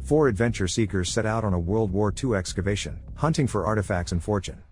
4 adventure seekers set out on a World War II excavation, hunting for artifacts and fortune.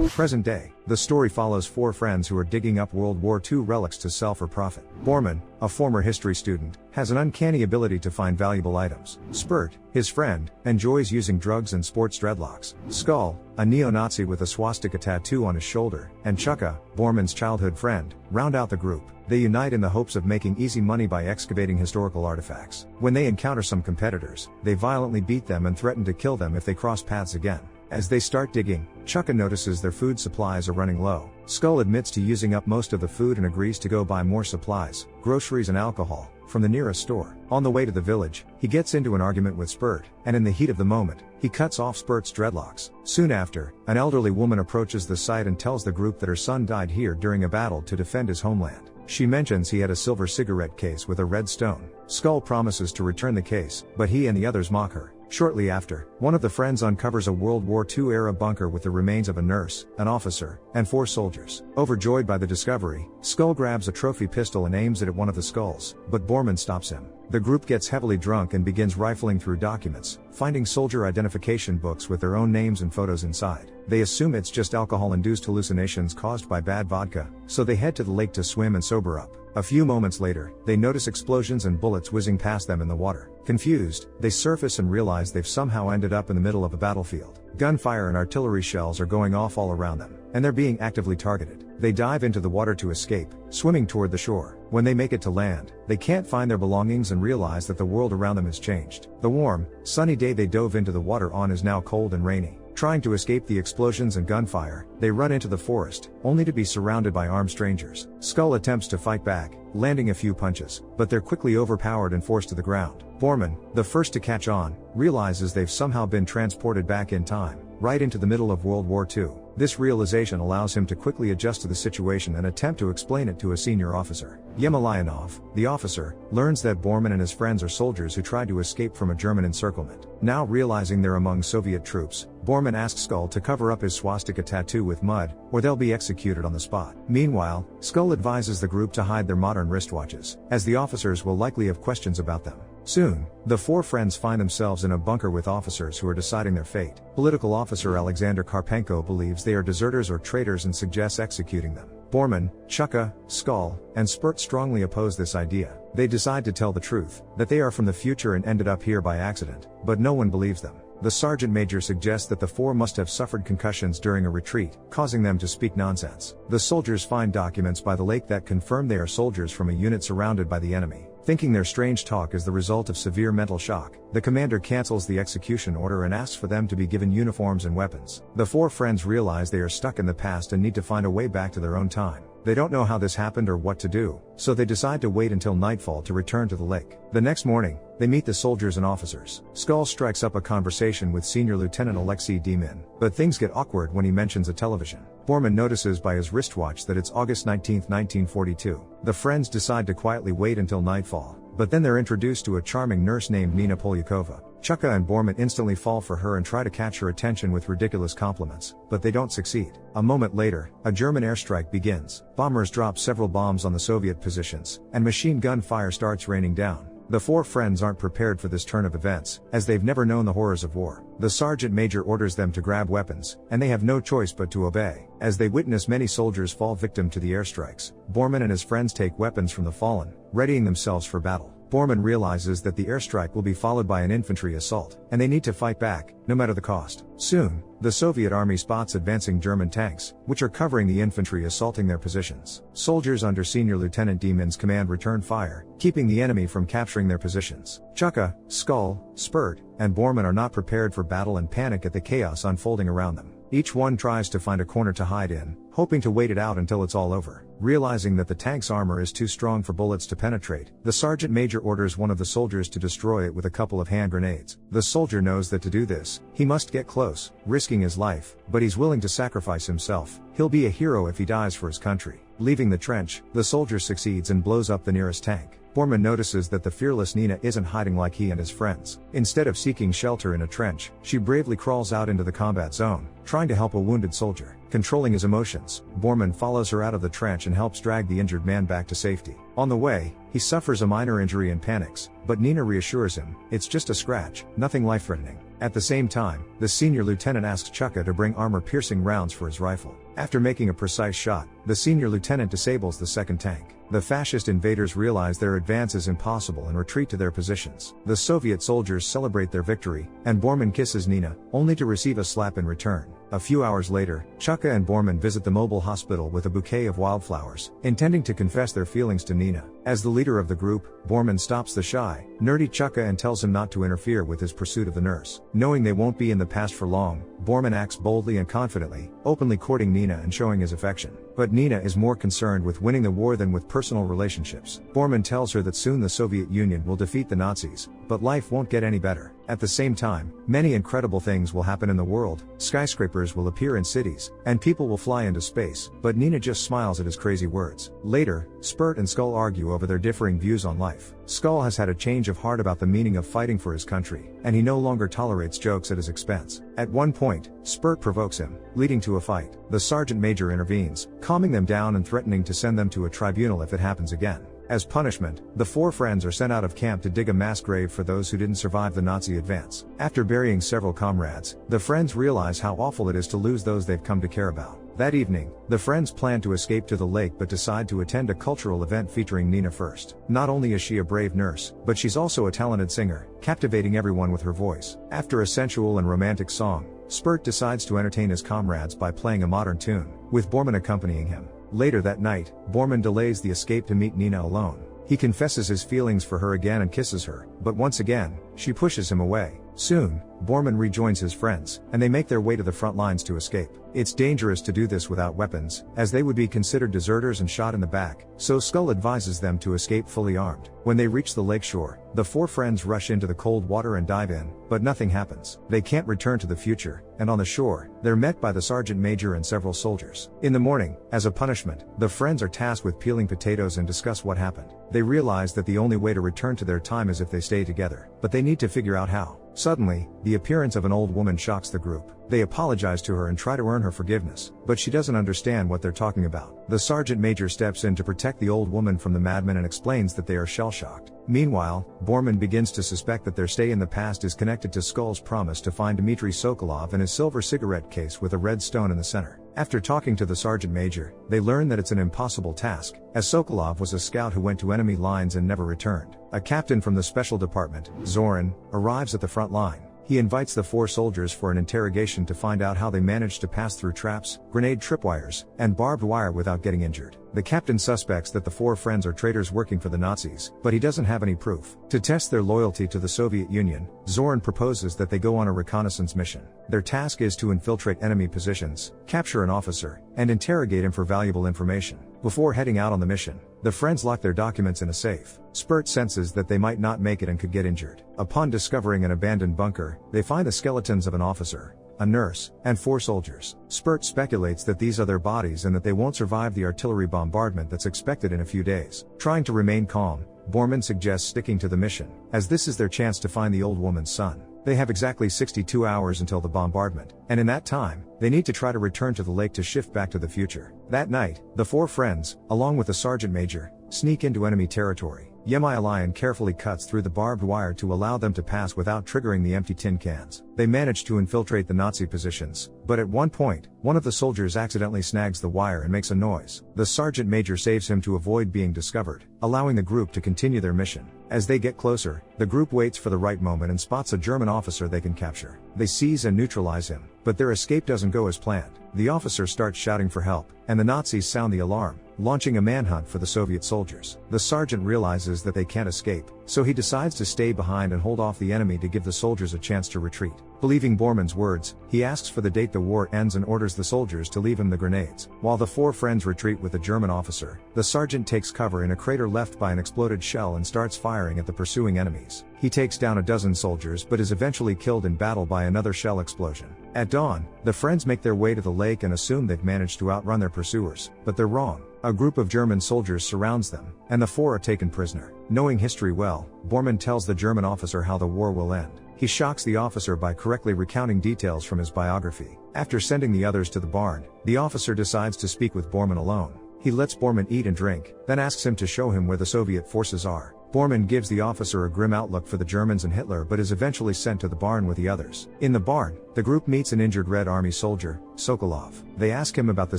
Present day, the story follows 4 friends who are digging up World War II relics to sell for profit. Borman, a former history student, has an uncanny ability to find valuable items. Spurt, his friend, enjoys using drugs and sports dreadlocks. Skull, a neo-Nazi with a swastika tattoo on his shoulder, and Chukka, Borman's childhood friend, round out the group. They unite in the hopes of making easy money by excavating historical artifacts. When they encounter some competitors, they violently beat them and threaten to kill them if they cross paths again. As they start digging, Chukka notices their food supplies are running low. Skull admits to using up most of the food and agrees to go buy more supplies, groceries and alcohol, from the nearest store. On the way to the village, he gets into an argument with Spurt, and in the heat of the moment, he cuts off Spurt's dreadlocks. Soon after, an elderly woman approaches the site and tells the group that her son died here during a battle to defend his homeland. She mentions he had a silver cigarette case with a red stone. Skull promises to return the case, but he and the others mock her. Shortly after, one of the friends uncovers a World War II-era bunker with the remains of a nurse, an officer, and 4 soldiers. Overjoyed by the discovery, Skull grabs a trophy pistol and aims it at one of the skulls, but Borman stops him. The group gets heavily drunk and begins rifling through documents, finding soldier identification books with their own names and photos inside. They assume it's just alcohol-induced hallucinations caused by bad vodka, so they head to the lake to swim and sober up. A few moments later, they notice explosions and bullets whizzing past them in the water. Confused, they surface and realize they've somehow ended up in the middle of a battlefield. Gunfire and artillery shells are going off all around them, and they're being actively targeted. They dive into the water to escape, swimming toward the shore. When they make it to land, they can't find their belongings and realize that the world around them has changed. The warm, sunny day they dove into the water on is now cold and rainy. Trying to escape the explosions and gunfire, they run into the forest, only to be surrounded by armed strangers. Skull attempts to fight back, landing a few punches, but they're quickly overpowered and forced to the ground. Borman, the first to catch on, realizes they've somehow been transported back in time, right into the middle of World War II. This realization allows him to quickly adjust to the situation and attempt to explain it to a senior officer. Yemelyanov, the officer, learns that Borman and his friends are soldiers who tried to escape from a German encirclement. Now realizing they're among Soviet troops, Borman asks Skull to cover up his swastika tattoo with mud, or they'll be executed on the spot. Meanwhile, Skull advises the group to hide their modern wristwatches, as the officers will likely have questions about them. Soon, the 4 friends find themselves in a bunker with officers who are deciding their fate. Political officer Alexander Karpenko believes they are deserters or traitors and suggests executing them. Borman, Chukka, Skull, and Spurt strongly oppose this idea. They decide to tell the truth, that they are from the future and ended up here by accident, but no one believes them. The sergeant major suggests that the 4 must have suffered concussions during a retreat, causing them to speak nonsense. The soldiers find documents by the lake that confirm they are soldiers from a unit surrounded by the enemy. Thinking their strange talk is the result of severe mental shock, the commander cancels the execution order and asks for them to be given uniforms and weapons. The 4 friends realize they are stuck in the past and need to find a way back to their own time. They don't know how this happened or what to do, so they decide to wait until nightfall to return to the lake. The next morning, they meet the soldiers and officers. Skull strikes up a conversation with Senior Lieutenant Alexei Demin, but things get awkward when he mentions a television. Borman notices by his wristwatch that it's August 19, 1942. The friends decide to quietly wait until nightfall, but then they're introduced to a charming nurse named Nina Polyakova. Chukka and Borman instantly fall for her and try to catch her attention with ridiculous compliments, but they don't succeed. A moment later, a German airstrike begins. Bombers drop several bombs on the Soviet positions, and machine gun fire starts raining down. The 4 friends aren't prepared for this turn of events, as they've never known the horrors of war. The sergeant major orders them to grab weapons, and they have no choice but to obey. As they witness many soldiers fall victim to the airstrikes, Borman and his friends take weapons from the fallen, readying themselves for battle. Borman realizes that the airstrike will be followed by an infantry assault, and they need to fight back, no matter the cost. Soon, the Soviet army spots advancing German tanks, which are covering the infantry assaulting their positions. Soldiers under Senior Lieutenant Demin's command return fire, keeping the enemy from capturing their positions. Chukka, Skull, Spurt, and Borman are not prepared for battle and panic at the chaos unfolding around them. Each one tries to find a corner to hide in, hoping to wait it out until it's all over. Realizing that the tank's armor is too strong for bullets to penetrate, the sergeant major orders one of the soldiers to destroy it with a couple of hand grenades. The soldier knows that to do this, he must get close, risking his life, but he's willing to sacrifice himself. He'll be a hero if he dies for his country. Leaving the trench, the soldier succeeds and blows up the nearest tank. Borman notices that the fearless Nina isn't hiding like he and his friends. Instead of seeking shelter in a trench, she bravely crawls out into the combat zone, trying to help a wounded soldier. Controlling his emotions, Bormann follows her out of the trench and helps drag the injured man back to safety. On the way, he suffers a minor injury and panics, but Nina reassures him, it's just a scratch, nothing life-threatening. At the same time, the senior lieutenant asks Chukka to bring armor-piercing rounds for his rifle. After making a precise shot, the senior lieutenant disables the second tank. The fascist invaders realize their advance is impossible and retreat to their positions. The Soviet soldiers celebrate their victory, and Bormann kisses Nina, only to receive a slap in return. A few hours later, Chukka and Bormann visit the mobile hospital with a bouquet of wildflowers, intending to confess their feelings to Nina. As the leader of the group, Bormann stops the shy, nerdy Chukka and tells him not to interfere with his pursuit of the nurse. Knowing they won't be in the past for long, Bormann acts boldly and confidently, openly courting Nina and showing his affection. But Nina is more concerned with winning the war than with personal relationships. Bormann tells her that soon the Soviet Union will defeat the Nazis, but life won't get any better. At the same time, many incredible things will happen in the world. Skyscrapers will appear in cities, and people will fly into space, but Nina just smiles at his crazy words. Later, Spurt and Skull argue over their differing views on life. Skull has had a change of heart about the meaning of fighting for his country, and he no longer tolerates jokes at his expense. At one point, Spurt provokes him, leading to a fight. The sergeant major intervenes, calming them down and threatening to send them to a tribunal if it happens again. As punishment, the four friends are sent out of camp to dig a mass grave for those who didn't survive the Nazi advance. After burying several comrades, the friends realize how awful it is to lose those they've come to care about. That evening, the friends plan to escape to the lake but decide to attend a cultural event featuring Nina first. Not only is she a brave nurse, but she's also a talented singer, captivating everyone with her voice. After a sensual and romantic song, Spurt decides to entertain his comrades by playing a modern tune, with Bormann accompanying him. Later that night, Bormann delays the escape to meet Nina alone. He confesses his feelings for her again and kisses her, but once again, she pushes him away. Soon, Bormann rejoins his friends, and they make their way to the front lines to escape. It's dangerous to do this without weapons, as they would be considered deserters and shot in the back, so Skull advises them to escape fully armed. When they reach the lakeshore, the four friends rush into the cold water and dive in, but nothing happens. They can't return to the future, and on the shore, they're met by the sergeant major and several soldiers. In the morning, as a punishment, the friends are tasked with peeling potatoes and discuss what happened. They realize that the only way to return to their time is if they stay together, but they need to figure out how. Suddenly, the appearance of an old woman shocks the group. They apologize to her and try to earn her forgiveness, but she doesn't understand what they're talking about. The sergeant major steps in to protect the old woman from the madmen and explains that they are shell-shocked. Meanwhile, Bormann begins to suspect that their stay in the past is connected to Skull's promise to find Dmitry Sokolov in his silver cigarette case with a red stone in the center. After talking to the sergeant major, they learn that it's an impossible task, as Sokolov was a scout who went to enemy lines and never returned. A captain from the special department, Zorin, arrives at the front line. He invites the four soldiers for an interrogation to find out how they managed to pass through traps, grenade tripwires, and barbed wire without getting injured. The captain suspects that the four friends are traitors working for the Nazis, but he doesn't have any proof. To test their loyalty to the Soviet Union, Zorin proposes that they go on a reconnaissance mission. Their task is to infiltrate enemy positions, capture an officer, and interrogate him for valuable information. Before heading out on the mission, the friends lock their documents in a safe. Spurt senses that they might not make it and could get injured. Upon discovering an abandoned bunker, they find the skeletons of an officer, a nurse, and 4 soldiers. Spurt speculates that these are their bodies and that they won't survive the artillery bombardment that's expected in a few days. Trying to remain calm, Bormann suggests sticking to the mission, as this is their chance to find the old woman's son. They have exactly 62 hours until the bombardment, and in that time, they need to try to return to the lake to shift back to the future. That night, the 4 friends, along with the sergeant major, sneak into enemy territory. Yemai carefully cuts through the barbed wire to allow them to pass without triggering the empty tin cans. They manage to infiltrate the Nazi positions, but at one point, one of the soldiers accidentally snags the wire and makes a noise. The sergeant major saves him to avoid being discovered, allowing the group to continue their mission. As they get closer, the group waits for the right moment and spots a German officer they can capture. They seize and neutralize him, but their escape doesn't go as planned. The officer starts shouting for help, and the Nazis sound the alarm, launching a manhunt for the Soviet soldiers. The sergeant realizes that they can't escape, so he decides to stay behind and hold off the enemy to give the soldiers a chance to retreat. Believing Bormann's words, he asks for the date the war ends and orders the soldiers to leave him the grenades. While the 4 friends retreat with the German officer, the sergeant takes cover in a crater left by an exploded shell and starts firing at the pursuing enemies. He takes down a dozen soldiers but is eventually killed in battle by another shell explosion. At dawn, the friends make their way to the lake and assume they've managed to outrun their pursuers, but they're wrong. A group of German soldiers surrounds them, and the four are taken prisoner. Knowing history well, Bormann tells the German officer how the war will end. He shocks the officer by correctly recounting details from his biography. After sending the others to the barn, the officer decides to speak with Bormann alone. He lets Bormann eat and drink, then asks him to show him where the Soviet forces are. Bormann gives the officer a grim outlook for the Germans and Hitler but is eventually sent to the barn with the others. In the barn, the group meets an injured Red Army soldier, Sokolov. They ask him about the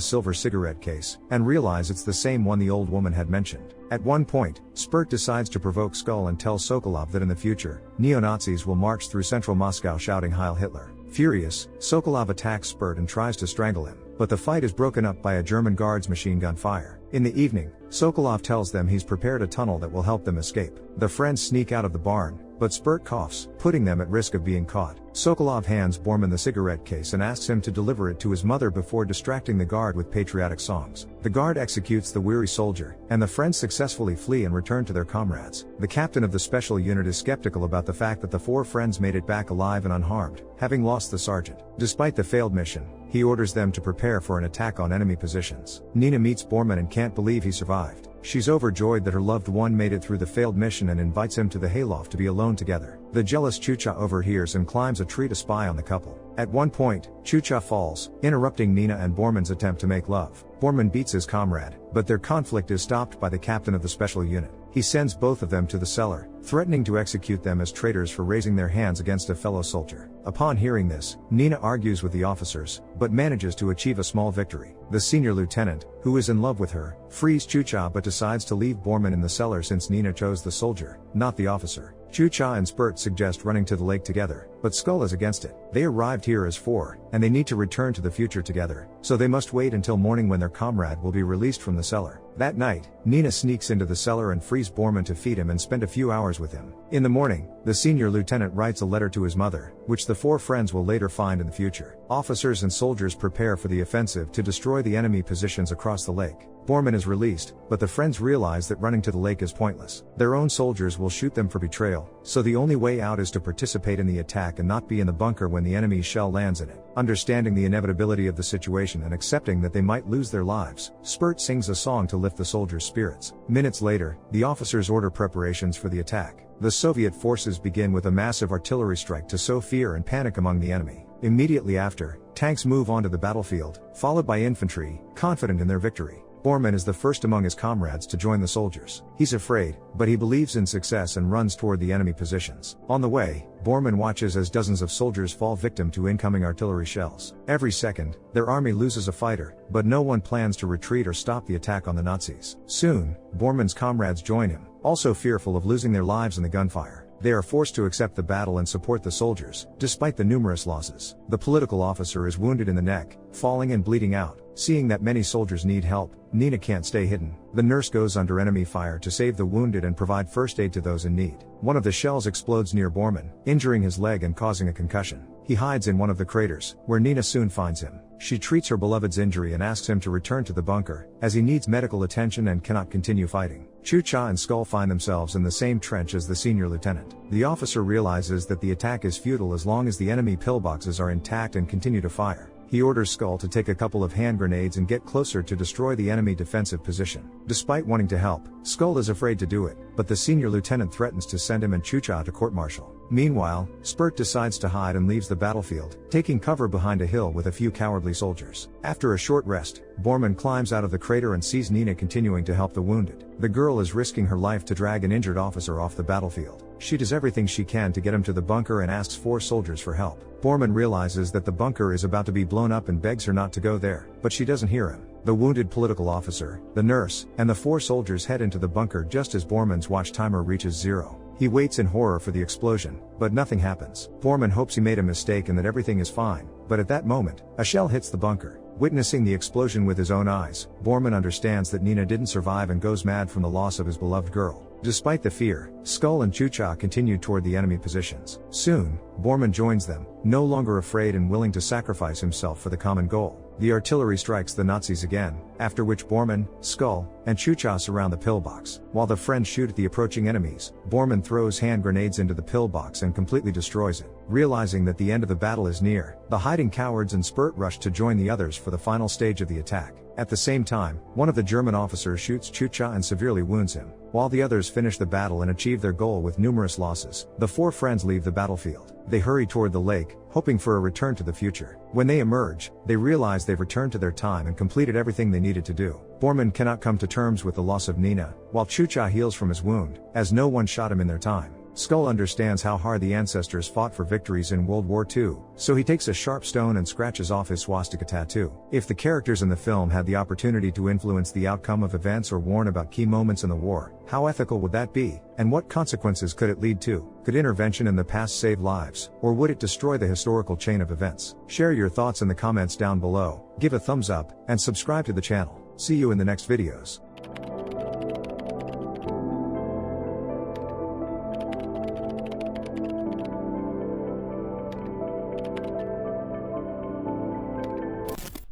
silver cigarette case, and realize it's the same one the old woman had mentioned. At one point, Spurt decides to provoke Skull and tells Sokolov that in the future, neo-Nazis will march through central Moscow shouting Heil Hitler. Furious, Sokolov attacks Spurt and tries to strangle him, but the fight is broken up by a German guard's machine gun fire. In the evening, Sokolov tells them he's prepared a tunnel that will help them escape. The friends sneak out of the barn, but Spurt coughs, putting them at risk of being caught. Sokolov hands Bormann the cigarette case and asks him to deliver it to his mother before distracting the guard with patriotic songs. The guard executes the weary soldier, and the friends successfully flee and return to their comrades. The captain of the special unit is skeptical about the fact that the four friends made it back alive and unharmed, having lost the sergeant. Despite the failed mission, he orders them to prepare for an attack on enemy positions. Nina meets Bormann and can't believe he survived. She's overjoyed that her loved one made it through the failed mission and invites him to the hayloft to be alone together. The jealous Chucha overhears and climbs a tree to spy on the couple. At one point, Chucha falls, interrupting Nina and Bormann's attempt to make love. Bormann beats his comrade, but their conflict is stopped by the captain of the special unit. He sends both of them to the cellar, threatening to execute them as traitors for raising their hands against a fellow soldier. Upon hearing this, Nina argues with the officers, but manages to achieve a small victory. The senior lieutenant, who is in love with her, frees Chucha but decides to leave Bormann in the cellar since Nina chose the soldier, not the officer. Chucha and Spurt suggest running to the lake together, but Skull is against it. They arrived here as four, and they need to return to the future together, so they must wait until morning when their comrade will be released from the cellar. That night, Nina sneaks into the cellar and frees Bormann to feed him and spend a few hours with him. In the morning, the senior lieutenant writes a letter to his mother, which the four friends will later find in the future. Officers and soldiers prepare for the offensive to destroy the enemy positions across the lake. Bormann is released, but the friends realize that running to the lake is pointless. Their own soldiers will shoot them for betrayal, so the only way out is to participate in the attack and not be in the bunker when the enemy's shell lands in it. Understanding the inevitability of the situation and accepting that they might lose their lives, Spurt sings a song to lift the soldiers' spirits. Minutes later, the officers order preparations for the attack. The Soviet forces begin with a massive artillery strike to sow fear and panic among the enemy. Immediately after, tanks move onto the battlefield, followed by infantry, confident in their victory. Bormann is the first among his comrades to join the soldiers. He's afraid, but he believes in success and runs toward the enemy positions. On the way, Bormann watches as dozens of soldiers fall victim to incoming artillery shells. Every second, their army loses a fighter, but no one plans to retreat or stop the attack on the Nazis. Soon, Bormann's comrades join him, also fearful of losing their lives in the gunfire. They are forced to accept the battle and support the soldiers, despite the numerous losses. The political officer is wounded in the neck, falling and bleeding out. Seeing that many soldiers need help, Nina can't stay hidden. The nurse goes under enemy fire to save the wounded and provide first aid to those in need. One of the shells explodes near Bormann, injuring his leg and causing a concussion. He hides in one of the craters, where Nina soon finds him. She treats her beloved's injury and asks him to return to the bunker, as he needs medical attention and cannot continue fighting. Chucha and Skull find themselves in the same trench as the senior lieutenant. The officer realizes that the attack is futile as long as the enemy pillboxes are intact and continue to fire. He orders Skull to take a couple of hand grenades and get closer to destroy the enemy defensive position. Despite wanting to help, Skull is afraid to do it, but the senior lieutenant threatens to send him and Chucha to court-martial. Meanwhile, Spurt decides to hide and leaves the battlefield, taking cover behind a hill with a few cowardly soldiers. After a short rest, Bormann climbs out of the crater and sees Nina continuing to help the wounded. The girl is risking her life to drag an injured officer off the battlefield. She does everything she can to get him to the bunker and asks 4 soldiers for help. Bormann realizes that the bunker is about to be blown up and begs her not to go there, but she doesn't hear him. The wounded political officer, the nurse, and the 4 soldiers head into the bunker just as Bormann's watch timer reaches 0. He waits in horror for the explosion, but nothing happens. Bormann hopes he made a mistake and that everything is fine, but at that moment, a shell hits the bunker. Witnessing the explosion with his own eyes, Bormann understands that Nina didn't survive and goes mad from the loss of his beloved girl. Despite the fear, Skull and Chucha continue toward the enemy positions. Soon, Bormann joins them, no longer afraid and willing to sacrifice himself for the common goal. The artillery strikes the Nazis again, after which Borman, Skull, and Chucha surround the pillbox. While the friends shoot at the approaching enemies, Borman throws hand grenades into the pillbox and completely destroys it. Realizing that the end of the battle is near, the hiding cowards and Spurt rush to join the others for the final stage of the attack. At the same time, one of the German officers shoots Chucha and severely wounds him. While the others finish the battle and achieve their goal with numerous losses, the four friends leave the battlefield. They hurry toward the lake, hoping for a return to the future. When they emerge, they realize they've returned to their time and completed everything they needed to do. Borman cannot come to terms with the loss of Nina, while Chucha heals from his wound, as no one shot him in their time. Skull understands how hard the ancestors fought for victories in World War II, so he takes a sharp stone and scratches off his swastika tattoo. If the characters in the film had the opportunity to influence the outcome of events or warn about key moments in the war, how ethical would that be, and what consequences could it lead to? Could intervention in the past save lives, or would it destroy the historical chain of events? Share your thoughts in the comments down below, give a thumbs up, and subscribe to the channel. See you in the next videos.